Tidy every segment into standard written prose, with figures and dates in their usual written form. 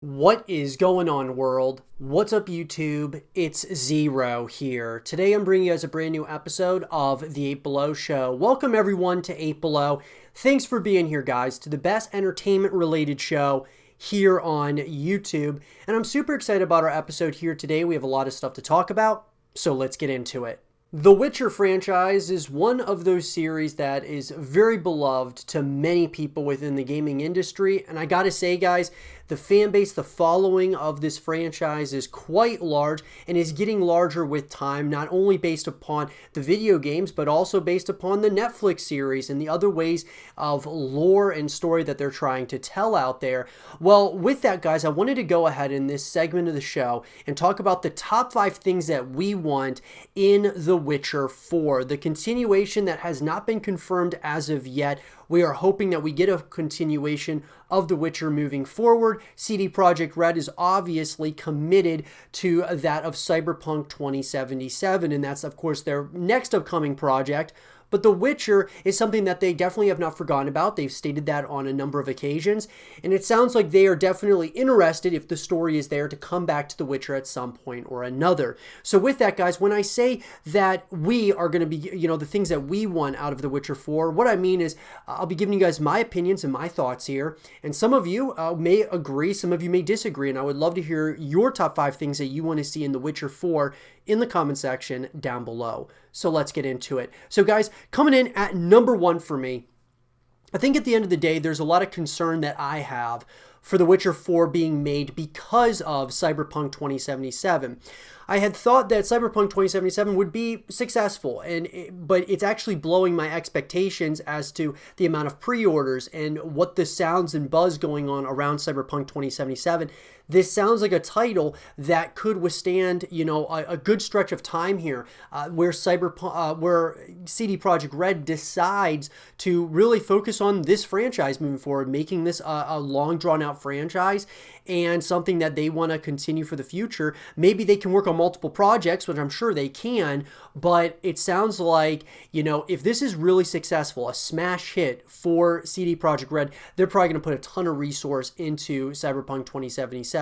What is going on, world? What's up, YouTube? It's Zero here. Today I'm bringing you guys a brand new episode of the 8 Below Show. Welcome everyone to 8 Below. Thanks for being here, guys, to the best entertainment related show here on YouTube. And I'm super excited about our episode here today. We have a lot of stuff to talk about, so let's get into it. The Witcher franchise is one of those series that is very beloved to many people within the gaming industry. And I gotta say, guys, the fan base, the following of this franchise is quite large and is getting larger with time, not only based upon the video games, but also based upon the Netflix series and the other ways of lore and story that they're trying to tell out there. Well, with that, guys, I wanted to go ahead in this segment of the show and talk about the top 5 things that we want in The Witcher 4, the continuation that has not been confirmed as of yet. We are hoping that we get a continuation of The Witcher moving forward. CD Projekt Red is obviously committed to that of Cyberpunk 2077, and that's, of course, their next upcoming project. But The Witcher is something that they definitely have not forgotten about. They've stated that on a number of occasions. And it sounds like they are definitely interested, if the story is there, to come back to The Witcher at some point or another. So with that, guys, when I say that we are going to be, the things that we want out of The Witcher 4, what I mean is I'll be giving you guys my opinions and my thoughts here. And some of you may agree, some of you may disagree. And I would love to hear your top 5 things that you want to see in The Witcher 4 in the comment section down below. So let's get into it. So guys, coming in at number 1 for me, I think at the end of the day, there's a lot of concern that I have for The Witcher 4 being made because of Cyberpunk 2077. I had thought that Cyberpunk 2077 would be successful, but it's actually blowing my expectations as to the amount of pre-orders and what the sounds and buzz going on around Cyberpunk 2077. This sounds like a title that could withstand, a good stretch of time here, where CD Projekt Red decides to really focus on this franchise moving forward, making this a long drawn-out franchise and something that they want to continue for the future. Maybe they can work on multiple projects, which I'm sure they can, but it sounds like, if this is really successful, a smash hit for CD Projekt Red, they're probably going to put a ton of resource into Cyberpunk 2077.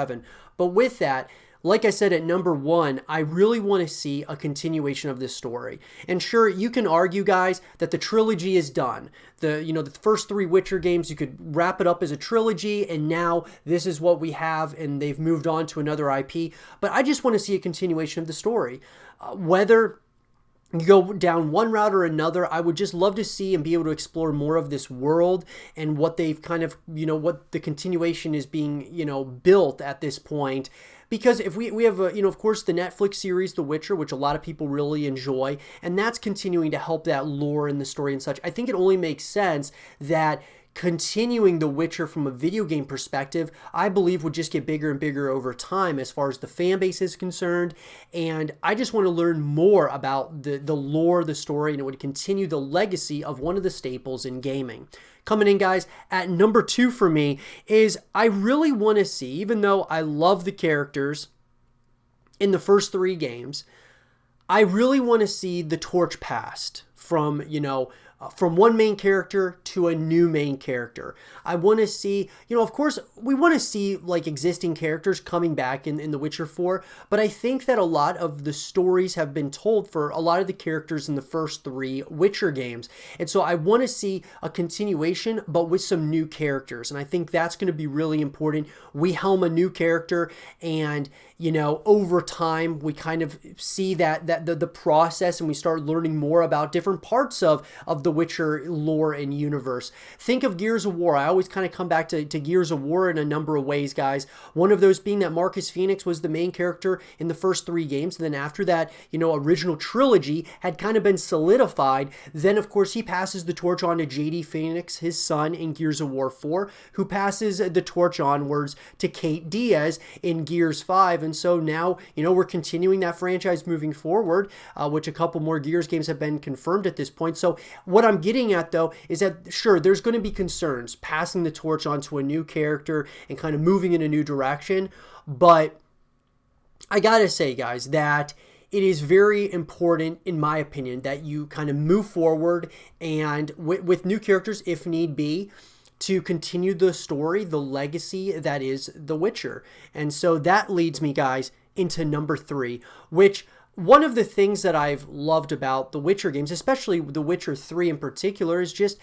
But with that, like I said, at number 1, I really want to see a continuation of this story. And sure, you can argue, guys, that the trilogy is done. The first 3 Witcher games, you could wrap it up as a trilogy, and now this is what we have, and they've moved on to another IP. But I just want to see a continuation of the story. Whether you go down one route or another, I would just love to see and be able to explore more of this world and what they've kind of, what the continuation is being, built at this point. Because if we have, of course, the Netflix series, The Witcher, which a lot of people really enjoy, and that's continuing to help that lore and the story and such, I think it only makes sense that continuing The Witcher from a video game perspective, I believe, would just get bigger and bigger over time as far as the fan base is concerned. And I just want to learn more about the lore, the story, and it would continue the legacy of one of the staples in gaming. Coming in, guys, at number 2 for me is I really want to see, even though I love the characters in the first 3 games, I really want to see the torch passed from, from one main character to a new main character. I want to see, of course, we want to see like existing characters coming back in The Witcher 4, but I think that a lot of the stories have been told for a lot of the characters in the first 3 Witcher games. And so I want to see a continuation, but with some new characters. And I think that's going to be really important. We helm a new character, and over time, we kind of see that the process, and we start learning more about different parts of the Witcher lore and universe. Think of Gears of War. I always kind of come back to Gears of War in a number of ways, guys. One of those being that Marcus Phoenix was the main character in the first 3 games. And then after that, original trilogy had kind of been solidified. Then, of course, he passes the torch on to JD Phoenix, his son, in Gears of War 4, who passes the torch onwards to Kate Diaz in Gears 5. And so now, we're continuing that franchise moving forward, which a couple more Gears games have been confirmed at this point. So what I'm getting at, though, is that, sure, there's going to be concerns passing the torch on to a new character and kind of moving in a new direction. But I gotta say, guys, that it is very important, in my opinion, that you kind of move forward and with new characters, if need be, to continue the story, the legacy that is The Witcher. And so that leads me, guys, into number 3, which one of the things that I've loved about the Witcher games, especially The Witcher 3 in particular, is just,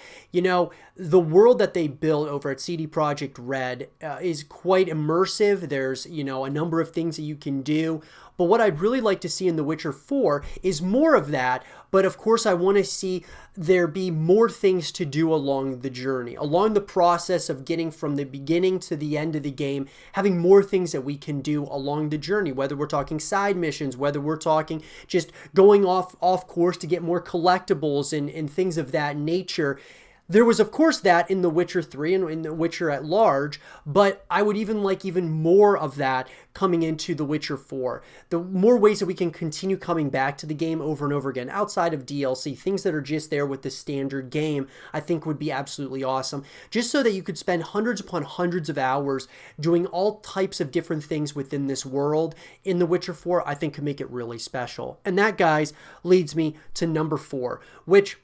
the world that they built over at CD Projekt Red is quite immersive. There's, a number of things that you can do. But what I'd really like to see in The Witcher 4 is more of that. But of course, I want to see there be more things to do along the journey, along the process of getting from the beginning to the end of the game, having more things that we can do along the journey, whether we're talking side missions, whether we're talking just going off course to get more collectibles and things of that nature. There was, of course, that in The Witcher 3 and in The Witcher at large, but I would even like even more of that coming into The Witcher 4. The more ways that we can continue coming back to the game over and over again, outside of DLC, things that are just there with the standard game, I think would be absolutely awesome. Just so that you could spend hundreds upon hundreds of hours doing all types of different things within this world in The Witcher 4, I think could make it really special. And that, guys, leads me to number 4, which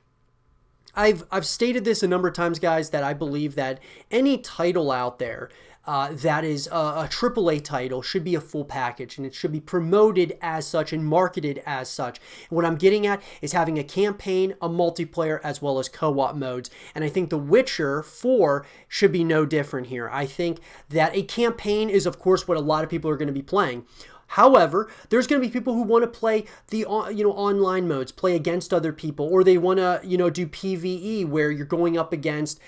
I've stated this a number of times, guys, that I believe that any title out there that is a AAA title should be a full package, and it should be promoted as such and marketed as such. And what I'm getting at is having a campaign, a multiplayer, as well as co-op modes. And I think The Witcher 4 should be no different here. I think that a campaign is, of course, what a lot of people are going to be playing. However, there's going to be people who want to play the online modes, play against other people, or they want to do PvE where you're going up against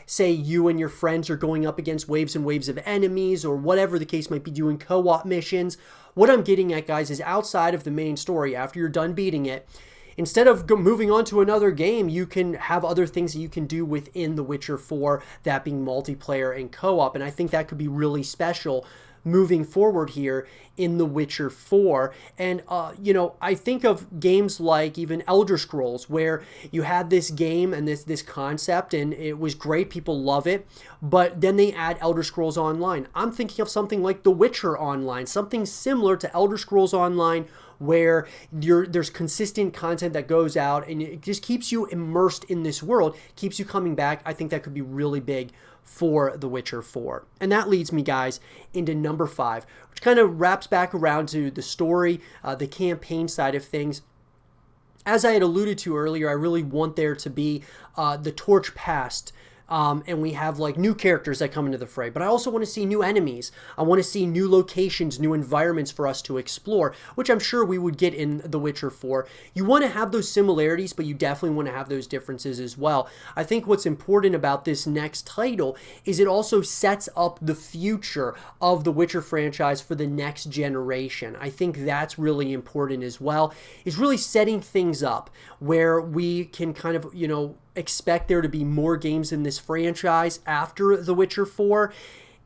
say you and your friends are going up against waves and waves of enemies, or whatever the case might be, doing co-op missions. What I'm getting at, guys, is outside of the main story, after you're done beating it, instead of moving on to another game, you can have other things that you can do within The Witcher 4, that being multiplayer and co-op, and I think that could be really special moving forward here in The Witcher 4. And, I think of games like even Elder Scrolls, where you had this game and this concept, and it was great, people love it, but then they add Elder Scrolls Online. I'm thinking of something like The Witcher Online, something similar to Elder Scrolls Online, where there's consistent content that goes out, and it just keeps you immersed in this world, keeps you coming back. I think that could be really big for The Witcher 4. And that leads me, guys, into number 5, which kind of wraps back around to the story, the campaign side of things. As I had alluded to earlier, I really want there to be the torch passed. And we have like new characters that come into the fray, but I also want to see new enemies. I want to see new locations, new environments for us to explore, which I'm sure we would get in The Witcher 4. You want to have those similarities, but you definitely want to have those differences as well. I think what's important about this next title is it also sets up the future of the Witcher franchise for the next generation. I think that's really important as well, is really setting things up where we can kind of, expect there to be more games in this franchise after The Witcher 4,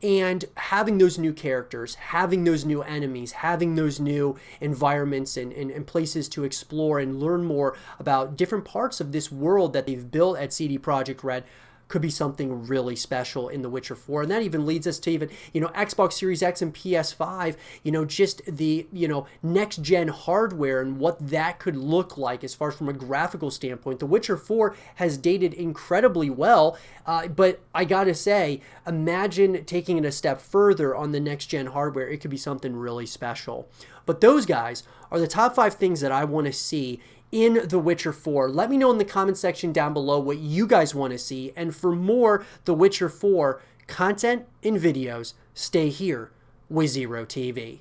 and having those new characters, having those new enemies, having those new environments and places to explore and learn more about different parts of this world that they've built at CD Projekt Red could be something really special in The Witcher 4. And that even leads us to even, Xbox Series X and PS5, just the, next gen hardware and what that could look like as far as from a graphical standpoint. The Witcher 4 has dated incredibly well, but I gotta say, imagine taking it a step further on the next gen hardware. It could be something really special. But those, guys, are the top 5 things that I want to see in The Witcher 4. Let me know in the comment section down below what you guys want to see. And for more The Witcher 4 content and videos, stay here with Zero TV.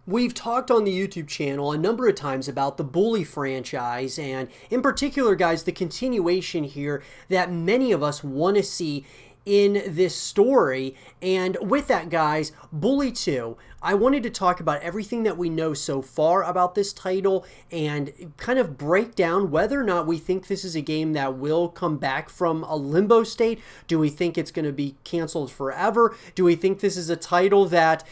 We've talked on the YouTube channel a number of times about the Bully franchise, and in particular, guys, the continuation here that many of us want to see in this story. And with that, guys, Bully 2, I wanted to talk about everything that we know so far about this title and kind of break down whether or not we think this is a game that will come back from a limbo state. Do we think it's going to be canceled forever? Do we think this is a title that,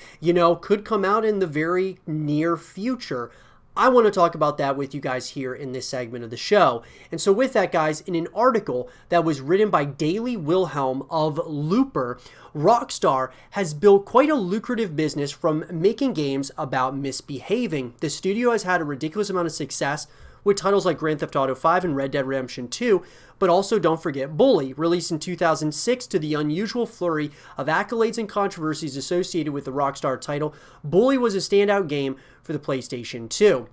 could come out in the very near future? I want to talk about that with you guys here in this segment of the show. And so with that, guys, in an article that was written by Daily Wilhelm of Looper, Rockstar has built quite a lucrative business from making games about misbehaving. The studio has had a ridiculous amount of success with titles like Grand Theft Auto 5 and Red Dead Redemption 2, but also don't forget Bully, released in 2006 to the unusual flurry of accolades and controversies associated with the Rockstar title. Bully was a standout game for the PlayStation 2.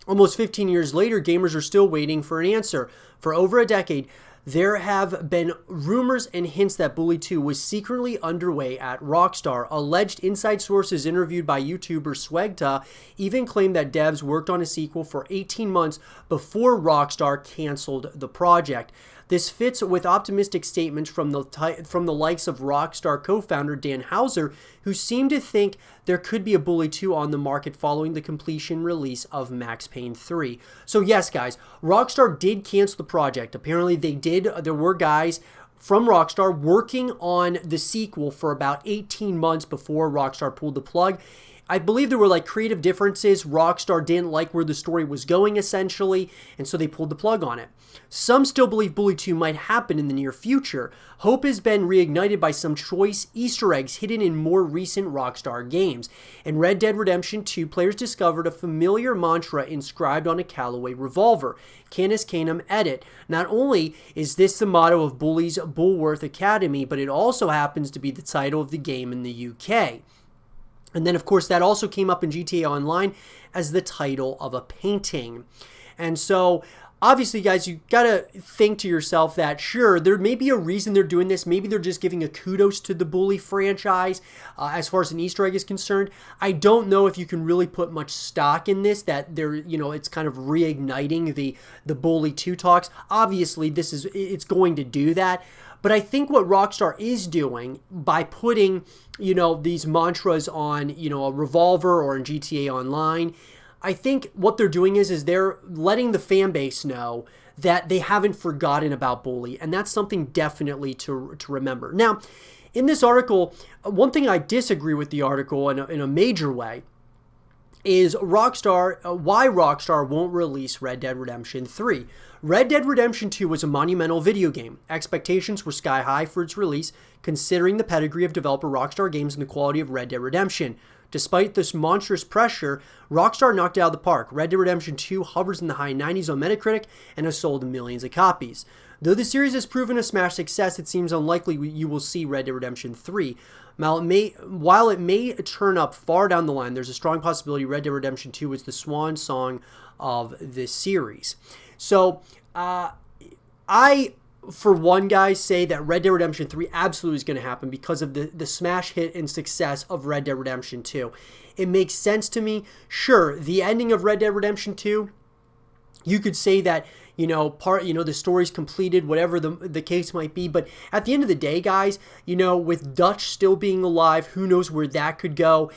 Almost 15 years later, gamers are still waiting for an answer. For over a decade, there have been rumors and hints that Bully 2 was secretly underway at Rockstar. Alleged inside sources interviewed by YouTuber Swegta even claimed that devs worked on a sequel for 18 months before Rockstar canceled the project. This fits with optimistic statements from the likes of Rockstar co-founder Dan Houser, who seemed to think there could be a Bully 2 on the market following the completion release of Max Payne 3. So yes, guys, Rockstar did cancel the project. Apparently they did. There were guys from Rockstar working on the sequel for about 18 months before Rockstar pulled the plug. I believe there were like creative differences. Rockstar didn't like where the story was going essentially, and so they pulled the plug on it. Some still believe Bully 2 might happen in the near future. Hope has been reignited by some choice Easter eggs hidden in more recent Rockstar games. In Red Dead Redemption 2, players discovered a familiar mantra inscribed on a Callaway revolver, Canis Canem Edit. Not only is this the motto of Bully's Bulworth Academy, but it also happens to be the title of the game in the UK. And then, of course, that also came up in GTA Online as the title of a painting. And so, obviously, guys, you got to think to yourself that, sure, there may be a reason they're doing this. Maybe they're just giving a kudos to the Bully franchise as far as an Easter egg is concerned. I don't know if you can really put much stock in this, that they're, it's kind of reigniting the Bully 2 talks. Obviously, it's going to do that. But I think what Rockstar is doing by putting, these mantras on, a revolver or in GTA Online, I think what they're doing is they're letting the fan base know that they haven't forgotten about Bully. And that's something definitely to remember. Now, in this article, one thing I disagree with the article in a major way is why Rockstar won't release Red Dead Redemption 3. Red Dead Redemption 2 was a monumental video game. Expectations were sky high for its release, considering the pedigree of developer Rockstar Games and the quality of Red Dead Redemption. Despite this monstrous pressure, Rockstar knocked it out of the park. Red Dead Redemption 2 hovers in the high 90s on Metacritic and has sold millions of copies. Though the series has proven a smash success, it seems unlikely you will see Red Dead Redemption 3. While it may turn up far down the line, there's a strong possibility Red Dead Redemption 2 is the swan song of this series. So, I, for one, guys, say that Red Dead Redemption 3 absolutely is going to happen because of the smash hit and success of Red Dead Redemption 2. It makes sense to me. Sure, the ending of Red Dead Redemption 2, you could say that, the story's completed, whatever the case might be. But at the end of the day, guys, with Dutch still being alive, who knows where that could go.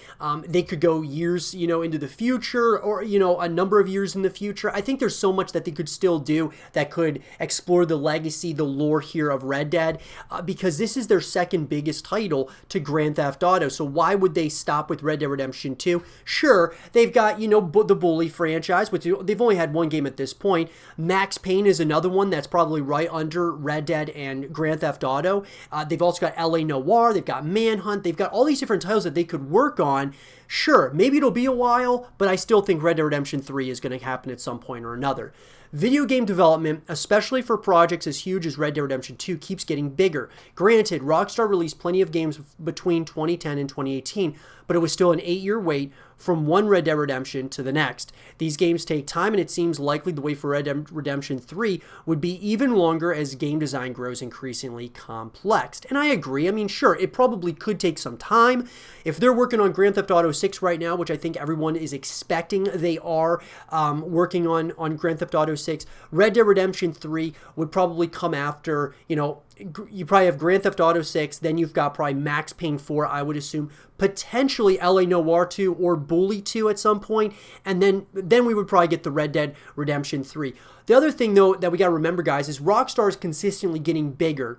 They could go years, into the future or, a number of years in the future. I think there's so much that they could still do that could explore the legacy, the lore here of Red Dead, because this is their second biggest title to Grand Theft Auto. So why would they stop with Red Dead Redemption 2? Sure, they've got, the Bully franchise, which they've only had one game at this point. Max Payne is another one that's probably right under Red Dead and Grand Theft Auto. They've also got LA Noire, they've got Manhunt, they've got all these different titles that they could work on. Sure, maybe it'll be a while, but I still think Red Dead Redemption 3 is going to happen at some point or another. Video game development, especially for projects as huge as Red Dead Redemption 2, keeps getting bigger. Granted, Rockstar released plenty of games between 2010 and 2018, but it was still an 8-year wait from one Red Dead Redemption to the next. These games take time, and it seems likely the wait for Red Dead Redemption 3 would be even longer as game design grows increasingly complex. And I agree. I mean, sure, it probably could take some time. If they're working on Grand Theft Auto 6 right now, which I think everyone is expecting they are working on Grand Theft Auto 6, Red Dead Redemption 3 would probably come after, you probably have Grand Theft Auto 6, then you've got probably Max Payne 4, I would assume, potentially LA Noire 2 or Bully 2 at some point, and then we would probably get the Red Dead Redemption 3. The other thing, though, that we got to remember, guys, is Rockstar is consistently getting bigger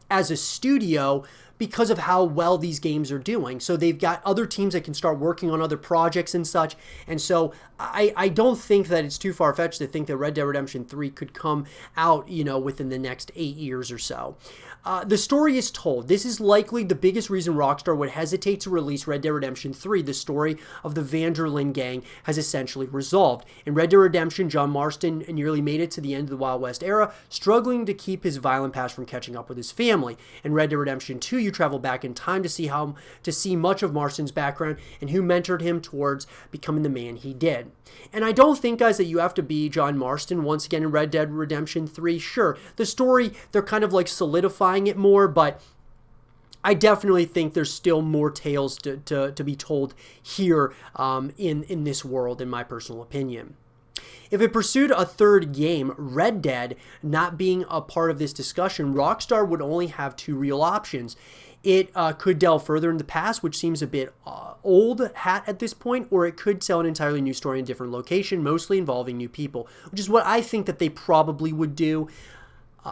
as a studio because of how well these games are doing. So they've got other teams that can start working on other projects and such. And so I don't think that it's too far-fetched to think that Red Dead Redemption 3 could come out, within the next 8 years or so. The story is told. This is likely the biggest reason Rockstar would hesitate to release Red Dead Redemption 3. The story of the Vanderlyn gang has essentially resolved. In Red Dead Redemption, John Marston nearly made it to the end of the Wild West era, struggling to keep his violent past from catching up with his family. In Red Dead Redemption 2, you travel back in time to see much of Marston's background and who mentored him towards becoming the man he did. And I don't think, guys, that you have to be John Marston once again in Red Dead Redemption 3. Sure, the story, they're kind of like solidifying it more, but I definitely think there's still more tales to be told here in this world, in my personal opinion. If it pursued a third game, Red Dead, not being a part of this discussion, Rockstar would only have two real options. It could delve further in the past, which seems a bit old hat at this point, or it could tell an entirely new story in a different location, mostly involving new people, which is what I think that they probably would do.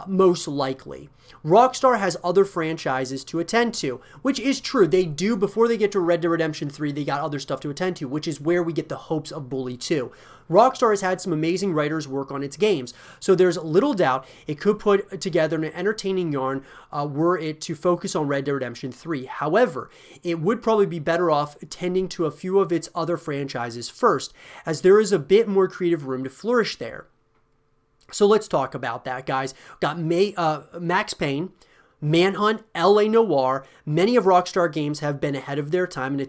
Most likely. Rockstar has other franchises to attend to, which is true. They do, before they get to Red Dead Redemption 3, they got other stuff to attend to, which is where we get the hopes of Bully 2. Rockstar has had some amazing writers work on its games, so there's little doubt it could put together an entertaining yarn were it to focus on Red Dead Redemption 3. However, it would probably be better off tending to a few of its other franchises first, as there is a bit more creative room to flourish there. So let's talk about that, guys. Got Max Payne, Manhunt, LA Noire. Many of Rockstar games have been ahead of their time and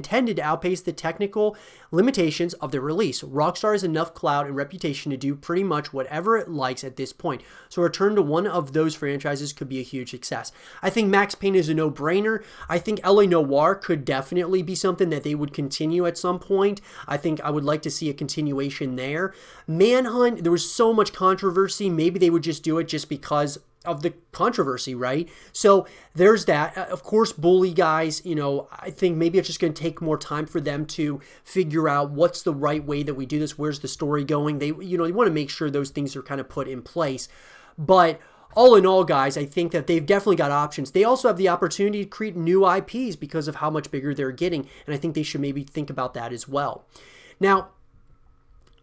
tended to outpace the technical limitations of their release. Rockstar has enough clout and reputation to do pretty much whatever it likes at this point, so a return to one of those franchises could be a huge success. I think Max Payne is a no-brainer. I think LA Noire could definitely be something that they would continue at some point. I think I would like to see a continuation there. Manhunt, there was so much controversy. Maybe they would just do it just because of the controversy, right? So there's that. Of course, Bully, guys, I think maybe it's just going to take more time for them to figure out what's the right way that we do this. Where's the story going? They want to make sure those things are kind of put in place. But all in all, guys, I think that they've definitely got options. They also have the opportunity to create new IPs because of how much bigger they're getting. And I think they should maybe think about that as well. Now,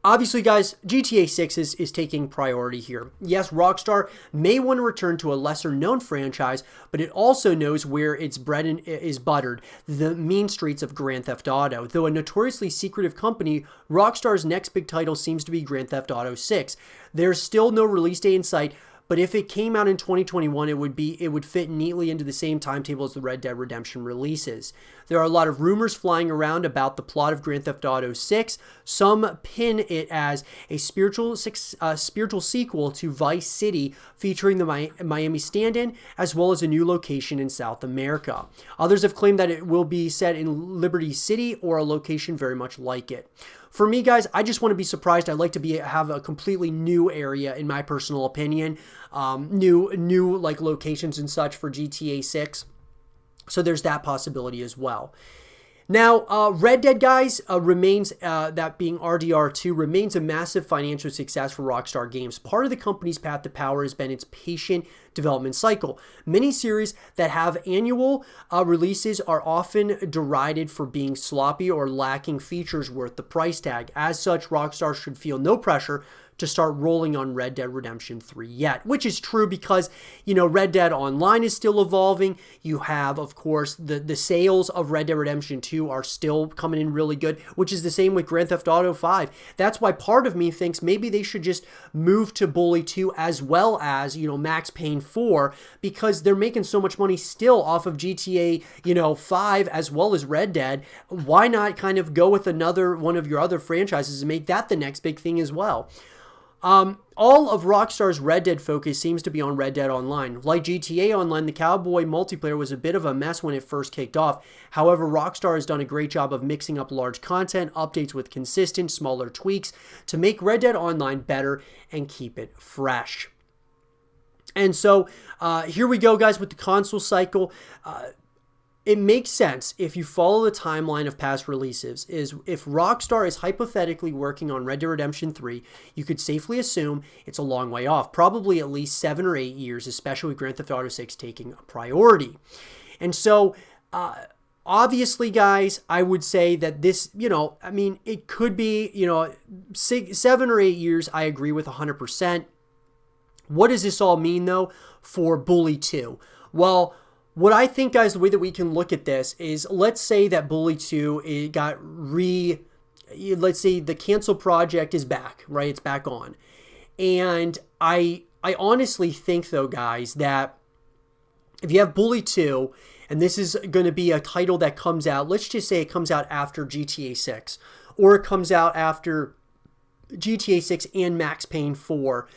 obviously, guys, GTA 6 is taking priority here. Yes, Rockstar may want to return to a lesser-known franchise, but it also knows where its bread is buttered, the mean streets of Grand Theft Auto. Though a notoriously secretive company, Rockstar's next big title seems to be Grand Theft Auto 6. There's still no release date in sight, but if it came out in 2021, it would fit neatly into the same timetable as the Red Dead Redemption releases. There are a lot of rumors flying around about the plot of Grand Theft Auto 6. Some pin it as a spiritual sequel to Vice City, featuring the Miami stand-in, as well as a new location in South America. Others have claimed that it will be set in Liberty City or a location very much like it. For me, guys, I just want to be surprised. I'd like to have a completely new area, in my personal opinion. New like locations and such for GTA 6. So there's that possibility as well. Now, Red Dead, guys, remains, that being RDR2, remains a massive financial success for Rockstar Games. Part of the company's path to power has been its patient development cycle. Many series that have annual releases are often derided for being sloppy or lacking features worth the price tag. As such, Rockstar should feel no pressure to start rolling on Red Dead Redemption 3 yet, which is true because, Red Dead Online is still evolving. You have, of course, the sales of Red Dead Redemption 2 are still coming in really good, which is the same with Grand Theft Auto 5. That's why part of me thinks maybe they should just move to Bully 2 as well as, Max Payne 4, because they're making so much money still off of GTA, 5 as well as Red Dead. Why not kind of go with another one of your other franchises and make that the next big thing as well? All of Rockstar's Red Dead focus seems to be on Red Dead Online. Like GTA Online, the cowboy multiplayer was a bit of a mess when it first kicked off. However, Rockstar has done a great job of mixing up large content, updates with consistent, smaller tweaks to make Red Dead Online better and keep it fresh. And so, here we go, guys, with the console cycle. It makes sense if you follow the timeline of past releases. If Rockstar is hypothetically working on Red Dead Redemption 3, you could safely assume it's a long way off, probably at least 7 or 8 years, especially with Grand Theft Auto 6 taking a priority. And so, obviously, guys, I would say that this, it could be, 7 or 8 years, I agree with 100%. What does this all mean, though, for Bully 2? Well, what I think, guys, the way that we can look at this is, let's say that Bully 2 let's say the cancel project is back, right? It's back on. And I honestly think, though, guys, that if you have Bully 2, and this is going to be a title that comes out, let's just say it comes out after GTA 6, or it comes out after GTA 6 and Max Payne 4,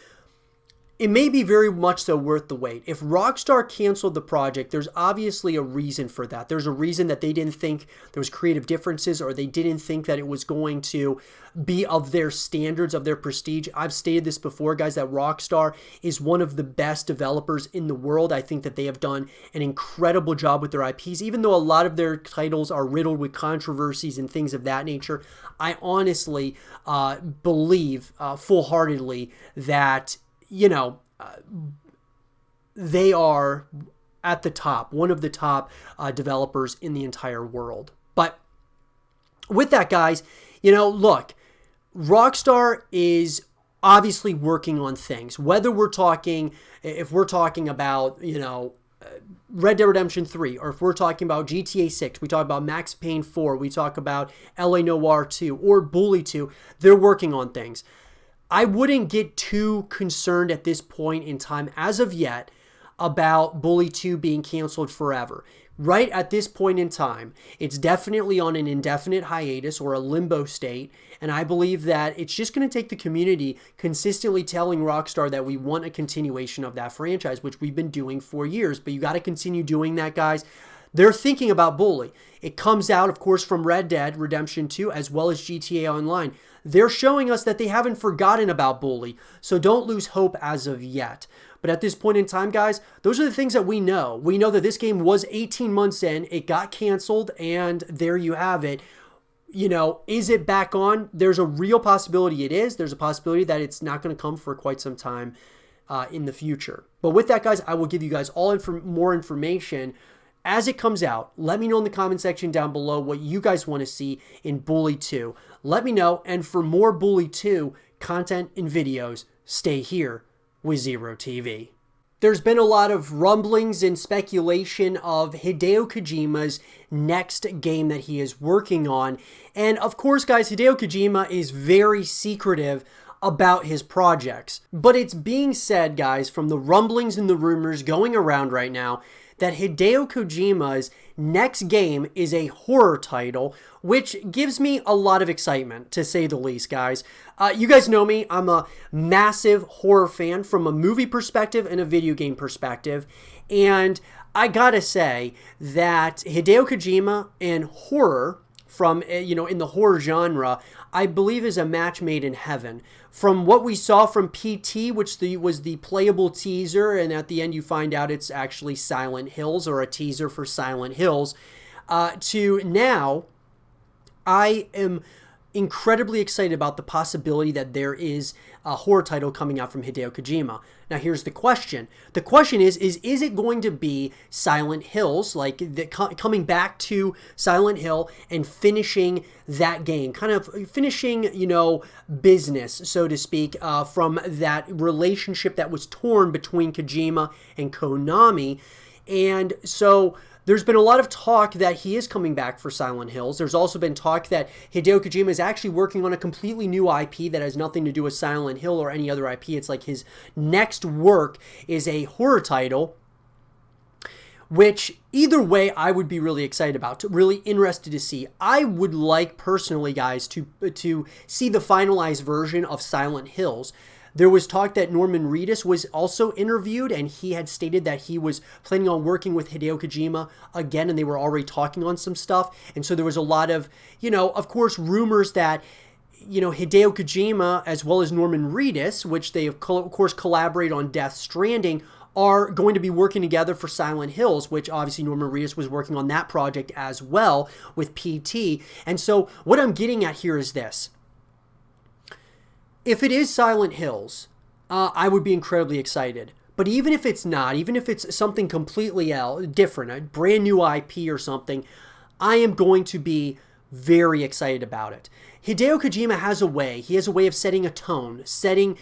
it may be very much so worth the wait. If Rockstar canceled the project, there's obviously a reason for that. There's a reason that they didn't think there was creative differences, or they didn't think that it was going to be of their standards, of their prestige. I've stated this before, guys, that Rockstar is one of the best developers in the world. I think that they have done an incredible job with their IPs, even though a lot of their titles are riddled with controversies and things of that nature. I honestly believe full-heartedly that they are at the top, one of the top developers in the entire world. But with that, guys, look, Rockstar is obviously working on things. Whether if we're talking about, Red Dead Redemption 3, or if we're talking about GTA 6, we talk about Max Payne 4, we talk about LA Noire 2, or Bully 2, they're working on things. I wouldn't get too concerned at this point in time, as of yet, about Bully 2 being canceled forever. Right at this point in time, it's definitely on an indefinite hiatus or a limbo state, and I believe that it's just going to take the community consistently telling Rockstar that we want a continuation of that franchise, which we've been doing for years, but you got to continue doing that, guys. They're thinking about Bully. It comes out, of course, from Red Dead Redemption 2 as well as GTA Online. They're showing us that they haven't forgotten about Bully, so don't lose hope as of yet. But at this point in time, guys, those are the things that we know. We know that this game was 18 months in, it got canceled, and there you have it. Is it back on? There's a real possibility it is. There's a possibility that it's not going to come for quite some time in the future. But with that, guys, I will give you guys all more information as it comes out. Let me know in the comment section down below what you guys want to see in Bully 2. Let me know, and for more Bully 2 content and videos, stay here with Zero TV. There's been a lot of rumblings and speculation of Hideo Kojima's next game that he is working on. And of course, guys, Hideo Kojima is very secretive about his projects. But it's being said, guys, from the rumblings and the rumors going around right now, that Hideo Kojima's next game is a horror title, which gives me a lot of excitement, to say the least, guys. You guys know me. I'm a massive horror fan from a movie perspective and a video game perspective. And I gotta say that Hideo Kojima and horror, from, in the horror genre, I believe is a match made in heaven. From what we saw from PT, which was the playable teaser, and at the end you find out it's actually Silent Hills, or a teaser for Silent Hills, to now, I am incredibly excited about the possibility that there is a horror title coming out from Hideo Kojima. Now here's the question. The question is it going to be Silent Hills, like coming back to Silent Hill and finishing that game, kind of finishing, business, so to speak, from that relationship that was torn between Kojima and Konami. And so there's been a lot of talk that he is coming back for Silent Hills. There's also been talk that Hideo Kojima is actually working on a completely new IP that has nothing to do with Silent Hill or any other IP. It's like his next work is a horror title, which either way I would be really excited about, really interested to see. I would like personally, guys, to see the finalized version of Silent Hills. There was talk that Norman Reedus was also interviewed, and he had stated that he was planning on working with Hideo Kojima again, and they were already talking on some stuff. And so there was a lot of, of course, rumors that, Hideo Kojima, as well as Norman Reedus, which they of course collaborate on Death Stranding, are going to be working together for Silent Hills, which obviously Norman Reedus was working on that project as well with PT. And so what I'm getting at here is this. If it is Silent Hills, I would be incredibly excited. But even if it's not, even if it's something completely different, a brand new IP or something, I am going to be very excited about it. Hideo Kojima has a way. He has a way of setting a tone, setting,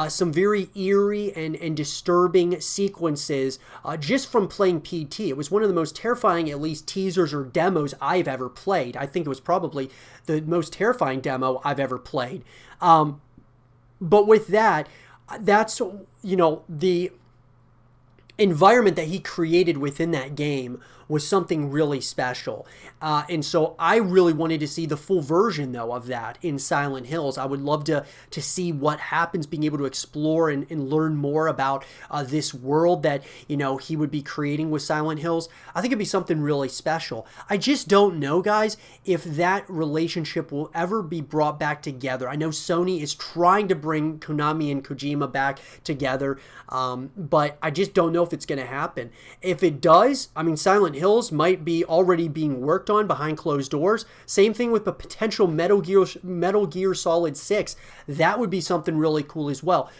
some very eerie and disturbing sequences just from playing PT. It was one of the most terrifying, at least, teasers or demos I've ever played. I think it was probably the most terrifying demo I've ever played. But with that, that's, the environment that he created within that game was something really special. And so I really wanted to see the full version, though, of that in Silent Hills. I would love to see what happens, being able to explore and learn more about this world that, he would be creating with Silent Hills. I think it'd be something really special. I just don't know, guys, if that relationship will ever be brought back together. I know Sony is trying to bring Konami and Kojima back together, but I just don't know if it's going to happen. If it does, Silent Hills might be already being worked on behind closed doors. Same thing with the potential Metal Gear Solid 6. That would be something really cool as well.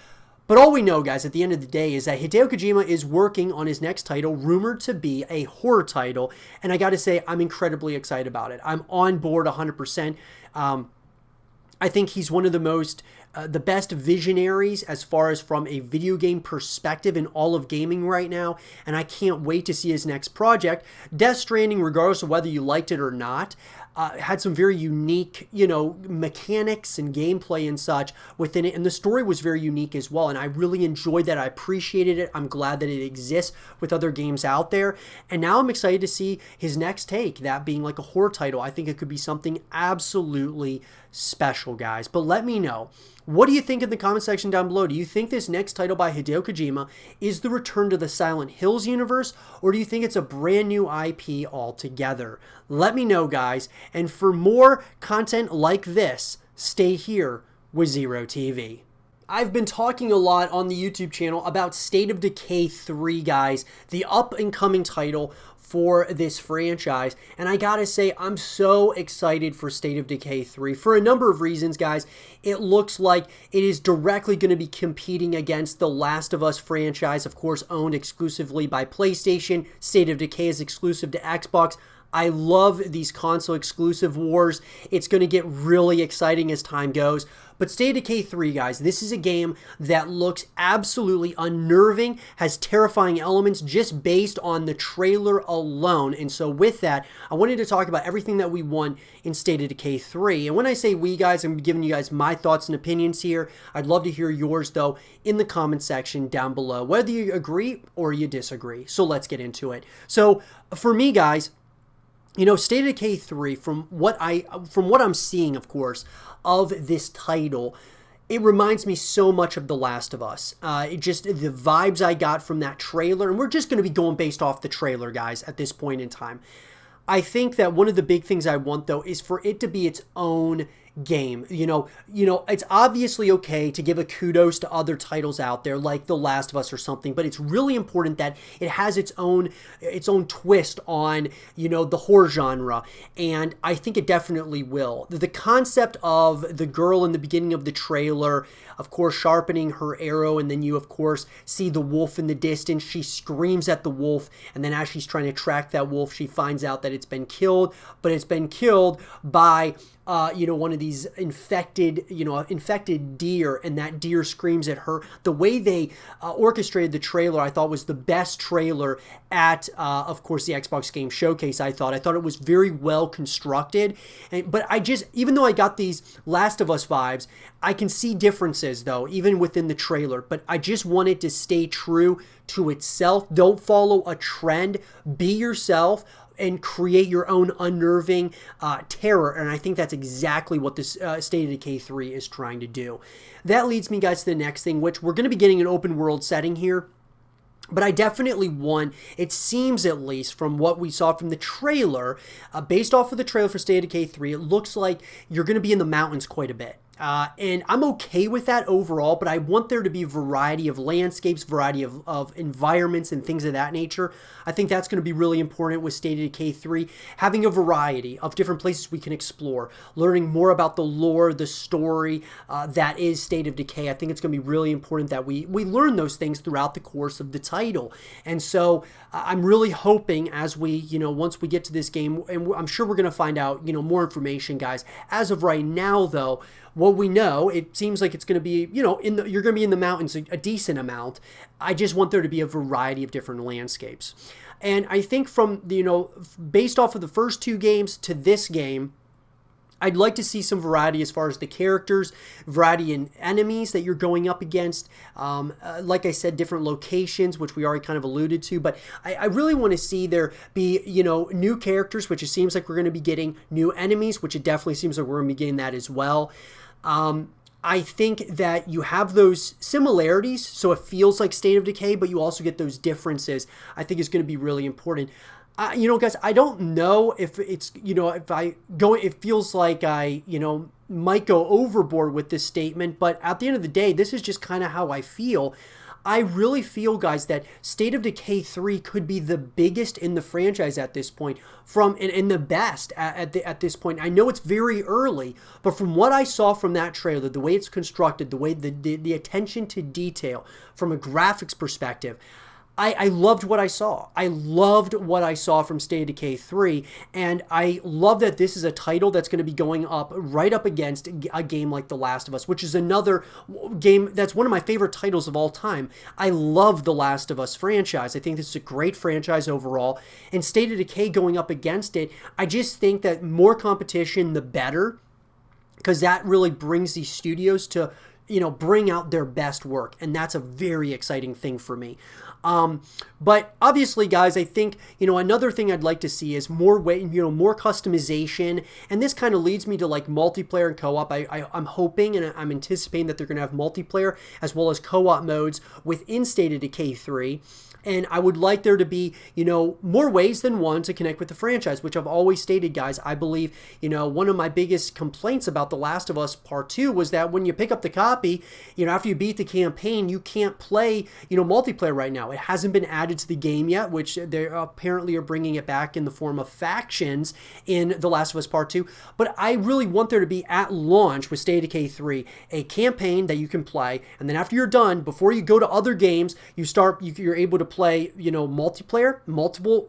But all we know, guys, at the end of the day is that Hideo Kojima is working on his next title, rumored to be a horror title. And I got to say, I'm incredibly excited about it. I'm on board 100%. I think he's one of the best visionaries as far as from a video game perspective in all of gaming right now, and I can't wait to see his next project. Death Stranding, regardless of whether you liked it or not, had some very unique, mechanics and gameplay and such within it, and the story was very unique as well, and I really enjoyed that. I appreciated it. I'm glad that it exists with other games out there, and now I'm excited to see his next take, that being like a horror title. I think it could be something absolutely special, guys. But let me know, what do you think in the comment section down below? Do you think this next title by Hideo Kojima is the return to the Silent Hills universe, or do you think it's a brand new IP altogether? Let me know, guys. And for more content like this, stay here with Zero TV. I've been talking a lot on the YouTube channel about State of Decay 3, guys, the up-and-coming title for this franchise, and I gotta say, I'm so excited for State of Decay 3 for a number of reasons, guys. It looks like it is directly going to be competing against the Last of Us franchise, of course, owned exclusively by PlayStation. State of Decay is exclusive to Xbox. I love these console exclusive wars. It's going to get really exciting as time goes. But State of Decay 3, guys, this is a game that looks absolutely unnerving, has terrifying elements just based on the trailer alone. And so with that, I wanted to talk about everything that we want in State of Decay 3. And when I say we, guys, I'm giving you guys my thoughts and opinions here. I'd love to hear yours, though, in the comment section down below, whether you agree or you disagree. So let's get into it. So for me, guys, State of Decay 3, from what I'm seeing, of course, of this title, it reminds me so much of The Last of Us. The vibes I got from that trailer, and we're just going to be going based off the trailer, guys, at this point in time. I think that one of the big things I want, though, is for it to be its own game. It's obviously okay to give a kudos to other titles out there like The Last of Us or something, but it's really important that it has its own twist on, the horror genre, and I think it definitely will. The concept of the girl in the beginning of the trailer, of course, sharpening her arrow, and then you, of course, see the wolf in the distance. She screams at the wolf, and then as she's trying to track that wolf, she finds out that it's been killed, but it's been killed by one of these infected deer, and that deer screams at her. The way they orchestrated the trailer, I thought, was the best trailer at, of course, the Xbox Game Showcase. I thought it was very well constructed, but even though I got these Last of Us vibes, I can see differences, though, even within the trailer, but I just want it to stay true to itself. Don't follow a trend. Be yourself and create your own unnerving terror, and I think that's exactly what this State of Decay 3 is trying to do. That leads me, guys, to the next thing, which we're going to be getting an open world setting here. But I definitely want, it seems at least from what we saw from the trailer, based off of the trailer for State of Decay 3, it looks like you're going to be in the mountains quite a bit. And I'm okay with that overall, but I want there to be a variety of landscapes, variety of environments and things of that nature. I think that's going to be really important with State of Decay 3, having a variety of different places we can explore, learning more about the lore, the story that is State of Decay. I think it's going to be really important that we learn those things throughout the course of the title. And so I'm really hoping as we, once we get to this game, and I'm sure we're going to find out, more information, guys. As of right now, though, what we know, it seems like it's going to be, you're going to be in the mountains a decent amount. I just want there to be a variety of different landscapes. And I think from, based off of the first two games to this game, I'd like to see some variety as far as the characters, variety in enemies that you're going up against. Like I said, different locations, which we already kind of alluded to. But I really want to see there be, new characters, which it seems like we're going to be getting new enemies, which it definitely seems like we're going to be getting that as well. I think that you have those similarities, so it feels like State of Decay, but you also get those differences. I think is going to be really important. Guys, I don't know if it's, it feels like I, might go overboard with this statement, but at the end of the day, this is just kind of how I feel. I really feel, guys, that State of Decay 3 could be the biggest in the franchise at this point, and the best at this point. I know it's very early, but from what I saw from that trailer, the way it's constructed, the way the attention to detail from a graphics perspective, I loved what I saw. I loved what I saw from State of Decay 3, and I love that this is a title that's going to be going up right up against a game like The Last of Us, which is another game that's one of my favorite titles of all time. I love The Last of Us franchise. I think this is a great franchise overall, and State of Decay going up against it, I just think that more competition, the better, because that really brings these studios to bring out their best work, and that's a very exciting thing for me. But obviously, guys, I think, another thing I'd like to see is more more customization, and this kind of leads me to like multiplayer and co-op. I'm hoping and I'm anticipating that they're going to have multiplayer as well as co-op modes within State of Decay 3. And I would like there to be, more ways than one to connect with the franchise, which I've always stated, guys. I believe, one of my biggest complaints about The Last of Us Part 2 was that when you pick up the copy, after you beat the campaign, you can't play, multiplayer right now. It hasn't been added to the game yet, which they apparently are bringing it back in the form of factions in The Last of Us Part 2. But I really want there to be, at launch with State of Decay 3, a campaign that you can play. And then after you're done, before you go to other games, you're able to play, multiplayer, multiple,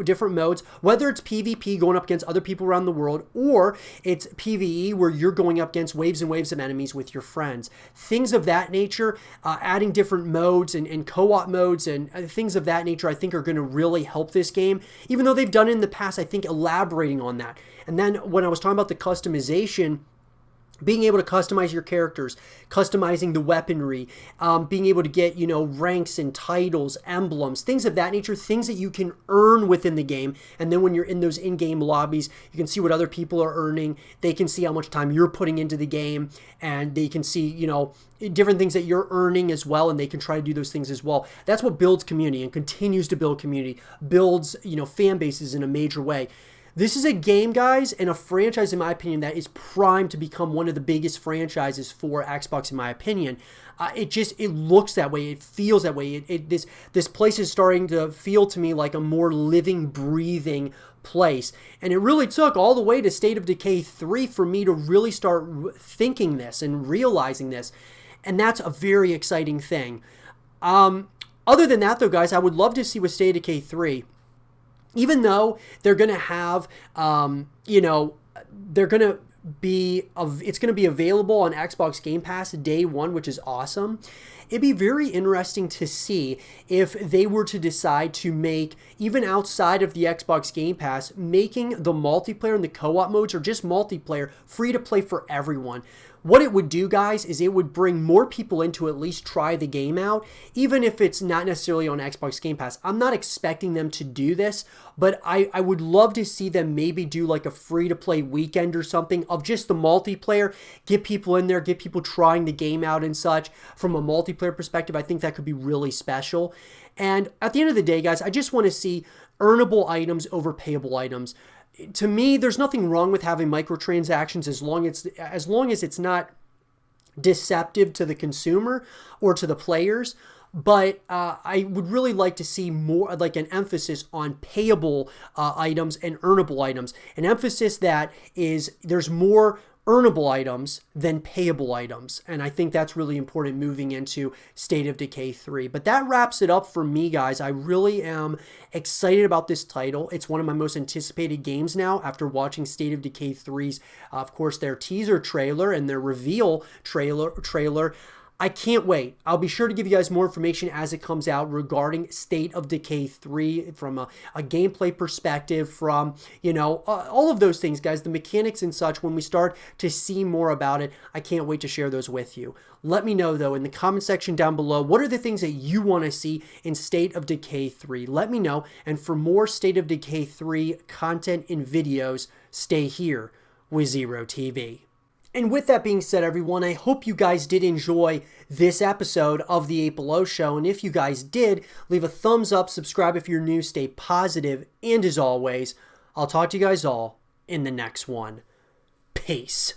different modes, whether it's PvP going up against other people around the world, or it's PvE where you're going up against waves and waves of enemies with your friends. Things of that nature, adding different modes and co-op modes and things of that nature, I think are going to really help this game. Even though they've done it in the past, I think elaborating on that. And then when I was talking about the customization, being able to customize your characters, customizing the weaponry, being able to get, ranks and titles, emblems, things of that nature, things that you can earn within the game. And then when you're in those in-game lobbies, you can see what other people are earning. They can see how much time you're putting into the game, and they can see, different things that you're earning as well, and they can try to do those things as well. That's what builds community and continues to build community, builds, fan bases in a major way. This is a game, guys, and a franchise, in my opinion, that is primed to become one of the biggest franchises for Xbox, in my opinion. It looks that way. It feels that way. This place is starting to feel to me like a more living, breathing place. And it really took all the way to State of Decay 3 for me to really start thinking this and realizing this. And that's a very exciting thing. Other than that, though, guys, I would love to see with State of Decay 3, even though they're going to have, they're going to be, it's going to be available on Xbox Game Pass day one, which is awesome. It'd be very interesting to see if they were to decide to make, even outside of the Xbox Game Pass, making the multiplayer and the co-op modes, or just multiplayer, free to play for everyone. What it would do, guys, is it would bring more people in to at least try the game out, even if it's not necessarily on Xbox Game Pass. I'm not expecting them to do this, but I would love to see them maybe do like a free-to-play weekend or something of just the multiplayer, get people in there, get people trying the game out and such. From a multiplayer perspective, I think that could be really special. And at the end of the day, guys, I just want to see earnable items over payable items. to me, there's nothing wrong with having microtransactions as long as it's not deceptive to the consumer or to the players. But I would really like to see more, like an emphasis on payable items and earnable items. An emphasis that is there's more earnable items than payable items. And I think that's really important moving into State of Decay 3. But that wraps it up for me, guys. I really am excited about this title. It's one of my most anticipated games now after watching State of Decay 3's, of course, their teaser trailer and their reveal trailer. I can't wait. I'll be sure to give you guys more information as it comes out regarding State of Decay 3 from a gameplay perspective, from, all of those things, guys, the mechanics and such. When we start to see more about it, I can't wait to share those with you. Let me know, though, in the comment section down below, what are the things that you want to see in State of Decay 3? Let me know. And for more State of Decay 3 content and videos, stay here with Zero TV. And with that being said, everyone, I hope you guys did enjoy this episode of the 8 Below Show. And if you guys did, leave a thumbs up, subscribe if you're new, stay positive, and as always, I'll talk to you guys all in the next one. Peace.